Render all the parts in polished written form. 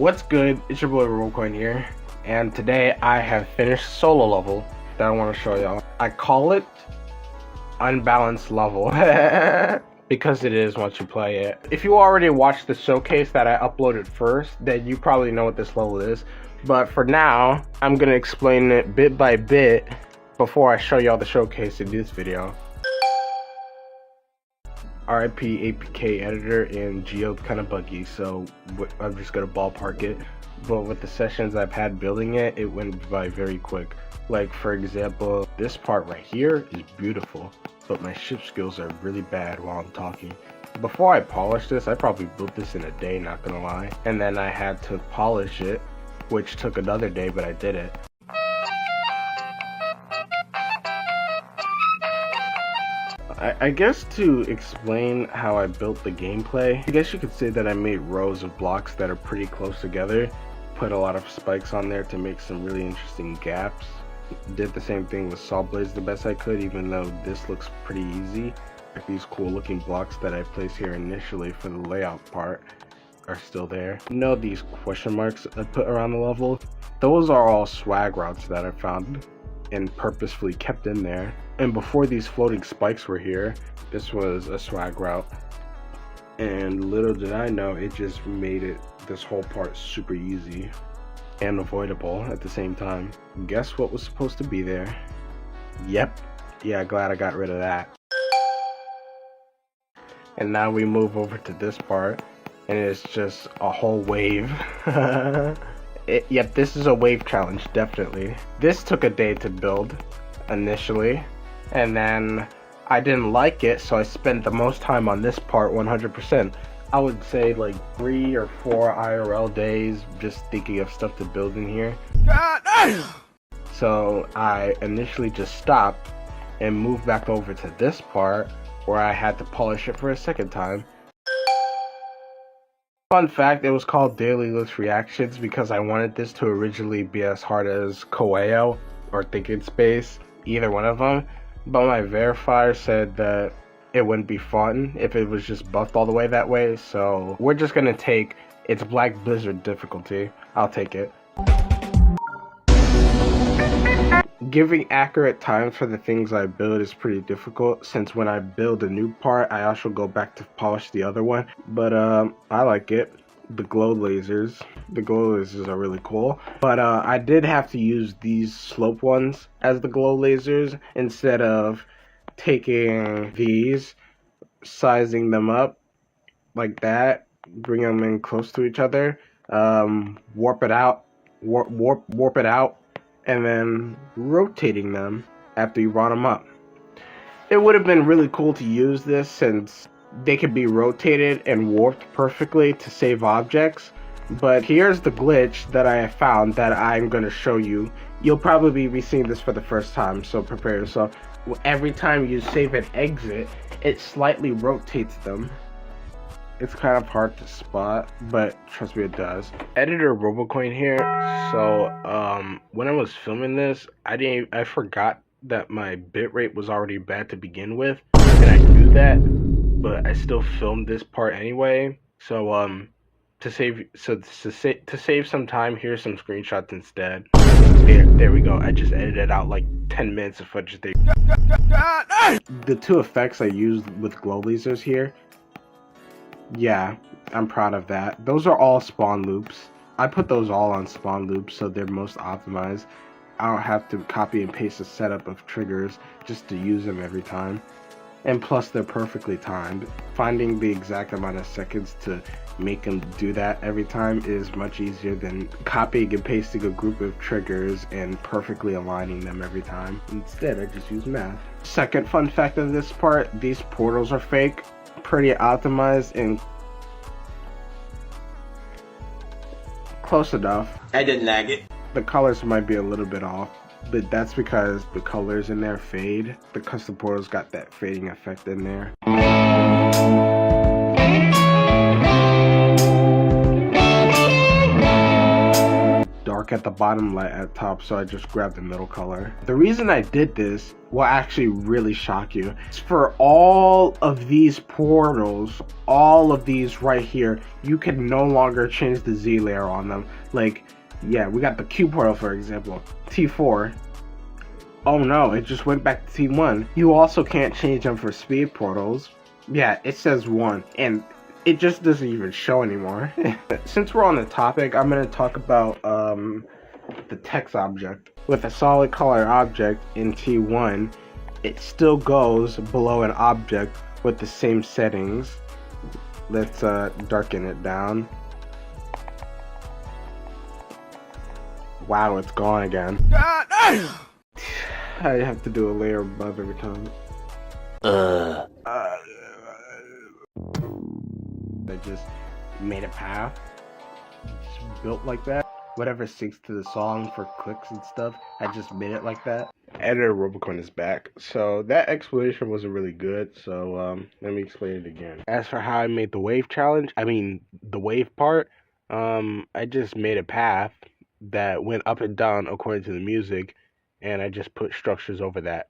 What's good? It's your boy Robocoin here, and today I have finished solo level that I want to show y'all. I call it Unbalanced Level because it is once you play it. If you already watched the showcase that I uploaded first, then you probably know what this level is. But for now, I'm gonna explain it bit by bit before I show y'all the showcase in this video. RIP APK editor and Geo kinda buggy, so I'm just gonna ballpark it. But with the sessions I've had building it, it went by very quick. Like for example, this part right here is beautiful, but my ship skills are really bad while I'm talking. Before I polished this, I probably built this in a day, not gonna lie. And then I had to polish it, which took another day, but I did it. I guess to explain how I built the gameplay, I guess you could say that I made rows of blocks that are pretty close together, put a lot of spikes on there to make some really interesting gaps. Did the same thing with saw blades the best I could, even though this looks pretty easy. Like these cool looking blocks that I placed here initially for the layout part are still there. You know these question marks I put around the level? Those are all swag routes that I found and purposefully kept in there. And before these floating spikes were here, this was a swag route. And little did I know, it just made this whole part super easy and avoidable at the same time. Guess what was supposed to be there? Yep. Yeah, glad I got rid of that. And now we move over to this part, and it's just a whole wave. Yep, this is a wave challenge, definitely. This took a day to build initially, and then I didn't like it, so I spent the most time on this part 100%. I would say like 3 or 4 IRL days just thinking of stuff to build in here. So I initially just stopped and moved back over to this part where I had to polish it for a second time. Fun fact, it was called Daily List Reactions because I wanted this to originally be as hard as qoueo or Thinking Space, either one of them, but my verifier said that it wouldn't be fun if it was just buffed all the way that way, so we're just gonna take its Black Blizzard difficulty. I'll take it. Giving accurate times for the things I build is pretty difficult, since when I build a new part, I also go back to polish the other one. But I like it. The glow lasers are really cool. But I did have to use these slope ones as the glow lasers instead of taking these, sizing them up like that, bring them in close to each other, warp it out, and then rotating them after you brought them up. It would have been really cool to use this since they could be rotated and warped perfectly to save objects, but here's the glitch that I have found that I'm going to show you. You'll probably be seeing this for the first time, so prepare yourself. Every time you save and exit, it slightly rotates them. It's kind of hard to spot, but trust me, it does. Editor Robocoin here. So when I was filming this, I forgot that my bitrate was already bad to begin with, and I knew that, but I still filmed this part anyway. So to save some time, here's some screenshots instead. There we go. I just edited out like 10 minutes of footage. The two effects I used with glow lasers here, yeah, I'm proud of that. Those are all spawn loops. I put those all on spawn loops so they're most optimized. I don't have to copy and paste a setup of triggers just to use them every time. And plus they're perfectly timed. Finding the exact amount of seconds to make them do that every time is much easier than copying and pasting a group of triggers and perfectly aligning them every time. Instead, I just use math. Second fun fact of this part, these portals are fake. Pretty optimized and close enough. I didn't lag it. The colors might be a little bit off, but that's because the colors in there fade. The custom portals got that fading effect in there. Dark at got the bottom light at top, so I just grabbed the middle color. The reason I did this will actually really shock you. It's for all of these portals, all of these right here, you can no longer change the Z layer on them. Like, yeah, we got the Q portal, for example, T4. Oh no, it just went back to T1. You also can't change them for speed portals. Yeah, it says 1, and it just doesn't even show anymore. Since we're on the topic, I'm going to talk about the text object. With a solid color object in T1, it still goes below an object with the same settings. Let's darken it down. Wow, it's gone again. I have to do a layer above every time. I just made a path. Just built like that. Whatever syncs to the song for clicks and stuff, I just made it like that. Editor Robocoin is back. So that explanation wasn't really good, so let me explain it again. As for how I made the wave challenge, the wave part, I just made a path that went up and down according to the music, and I just put structures over that.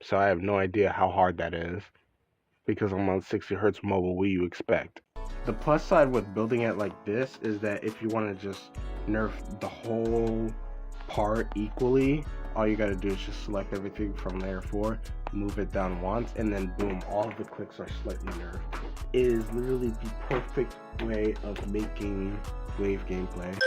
So I have no idea how hard that is, because I'm on 60 Hz mobile. What do you expect? The plus side with building it like this is that if you want to just nerf the whole part equally, all you gotta do is just select everything from layer 4, move it down once, and then boom, all of the clicks are slightly nerfed. It is literally the perfect way of making wave gameplay.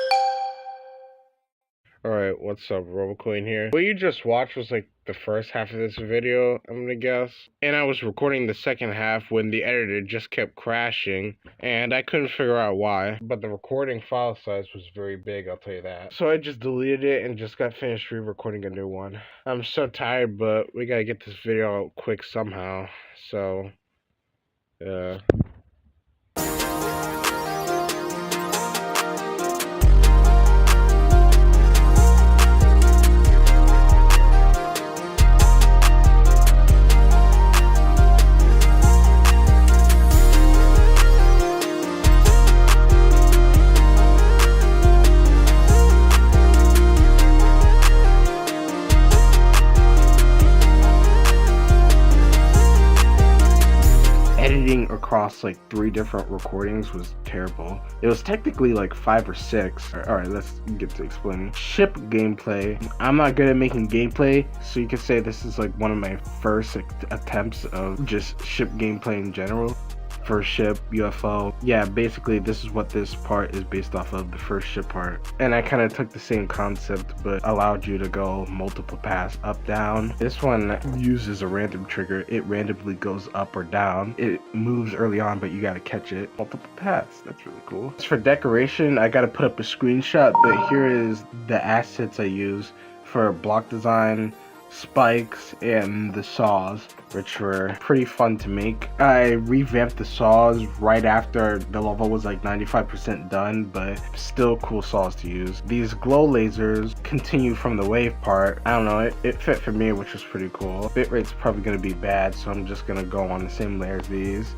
Alright, what's up, Robocoin here. What you just watched was like the first half of this video, I'm gonna guess. And I was recording the second half when the editor just kept crashing, and I couldn't figure out why. But the recording file size was very big, I'll tell you that. So I just deleted it and just got finished re-recording a new one. I'm so tired, but we gotta get this video out quick somehow. So, editing across like 3 different recordings was terrible. It was technically like 5 or 6. Alright, let's get to explaining. Ship gameplay. I'm not good at making gameplay, so you could say this is like one of my first attempts of just ship gameplay in general. First ship, UFO. Yeah, basically this is what this part is based off of, the first ship part. And I kind of took the same concept but allowed you to go multiple paths up, down. This one uses a random trigger. It randomly goes up or down. It moves early on, but you gotta catch it. Multiple paths, that's really cool. As for decoration, I gotta put up a screenshot, but here is the assets I use for block design, spikes, and the saws, which were pretty fun to make. I revamped the saws right after the level was like 95% done, but still cool saws to use. These glow lasers continue from the wave part. I don't know, it fit for me, which was pretty cool. Bitrate's probably gonna be bad, so I'm just gonna go on the same layer as these.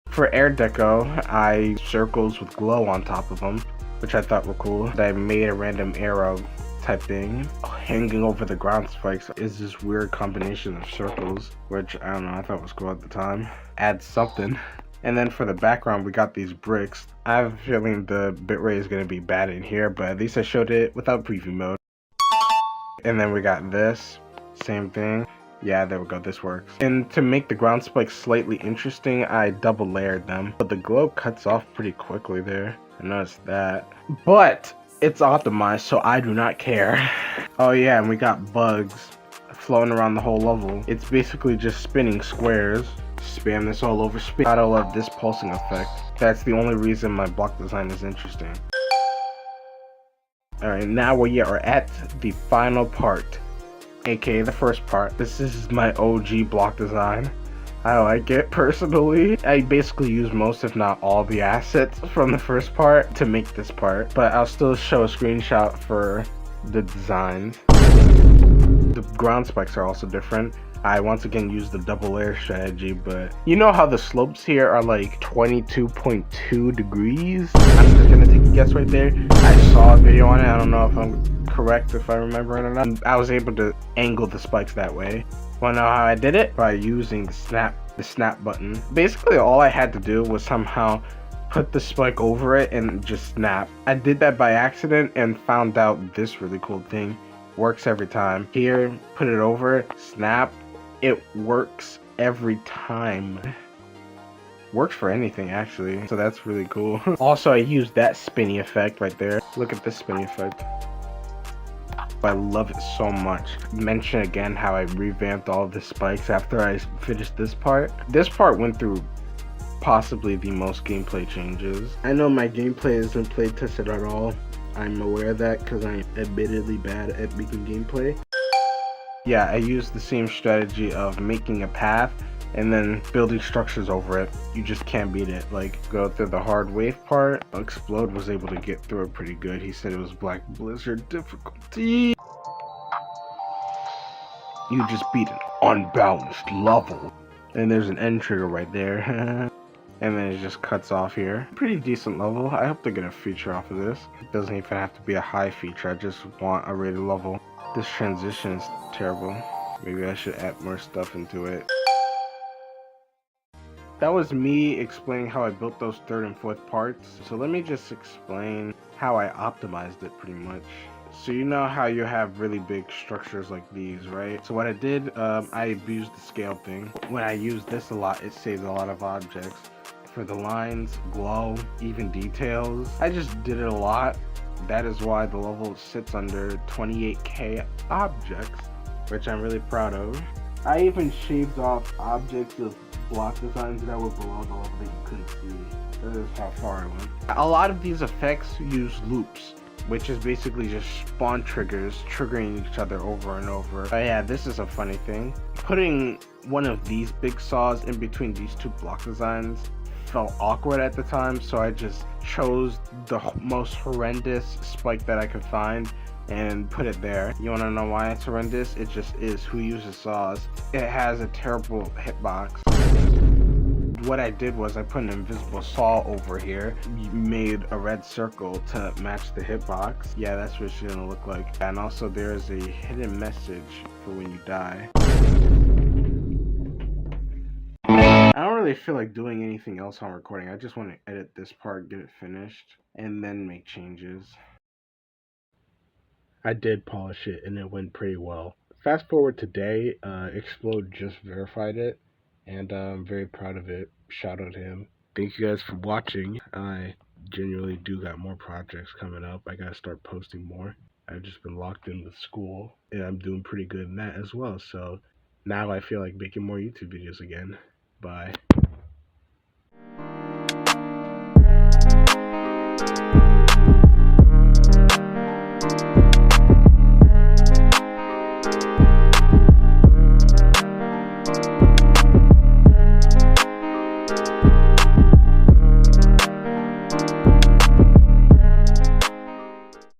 For air deco, I circles with glow on top of them, which I thought were cool. I made a random arrow type thing. Hanging over the ground spikes is this weird combination of circles, which I don't know, I thought was cool at the time. Add something. And then for the background, we got these bricks. I have a feeling the bitrate is going to be bad in here, but at least I showed it without preview mode. And then we got this, same thing. Yeah, there we go, this works. And to make the ground spikes slightly interesting, I double layered them, but the glow cuts off pretty quickly there. I noticed that. But it's optimized, so I do not care. Oh yeah, and we got bugs floating around the whole level. It's basically just spinning squares. Spam this all over space. I love this pulsing effect. That's the only reason my block design is interesting. Alright, now we are at the final part, aka the first part. This is my OG block design. I like it personally. I basically use most, if not all, the assets from the first part to make this part, but I'll still show a screenshot for the designs. The ground spikes are also different. I once again used the double layer strategy, but you know how the slopes here are like 22.2 degrees? I'm just gonna take a guess right there. I saw a video on it. I don't know if I'm correct, if I remember it or not. I was able to angle the spikes that way. Wanna know how I did it? By using the snap button. Basically, all I had to do was somehow put the spike over it and just snap. I did that by accident and found out this really cool thing. Works every time. Here, put it over, snap. It works every time. Works for anything, actually. So that's really cool. Also, I used that spinny effect right there. Look at this spinny effect. I love it so much. Mention again how I revamped all of the spikes after I finished this part. This part went through possibly the most gameplay changes. I know my gameplay isn't play tested at all. I'm aware of that because I'm admittedly bad at making gameplay. Yeah, I used the same strategy of making a path and then building structures over it. You just can't beat it. Like, go through the hard wave part. Explode was able to get through it pretty good. He said it was Black Blizzard difficulty. You just beat an unbalanced level. And there's an end trigger right there. And then it just cuts off here. Pretty decent level. I hope to get a feature off of this. It doesn't even have to be a high feature. I just want a rated level. This transition is terrible. Maybe I should add more stuff into it. That was me explaining how I built those third and fourth parts. So let me just explain how I optimized it pretty much. So you know how you have really big structures like these, right? So what I did, I abused the scale thing. When I use this a lot, it saves a lot of objects. For the lines, glow, even details, I just did it a lot. That is why the level sits under 28k objects, which I'm really proud of. I even shaved off objects of block designs that were below the level that you couldn't see. That is how far I went. A lot of these effects use loops, which is basically just spawn triggers triggering each other over and over. But yeah, this is a funny thing. Putting one of these big saws in between these two block designs felt awkward at the time, so I just chose the most horrendous spike that I could find and put it there. You want to know why it's horrendous? It just is. Who uses saws? It has a terrible hitbox. What I did was I put an invisible saw over here, made a red circle to match the hitbox. Yeah, that's what it's gonna look like. And also there's a hidden message for when you die. I don't really feel like doing anything else on recording. I just want to edit this part, get it finished, and then make changes. I did polish it and it went pretty well. Fast forward today, Explode just verified it, and I'm very proud of it. Shout out to him. Thank you guys for watching. I genuinely do got more projects coming up. I gotta start posting more. I've just been locked in with school, and I'm doing pretty good in that as well. So now I feel like making more YouTube videos again. Bye.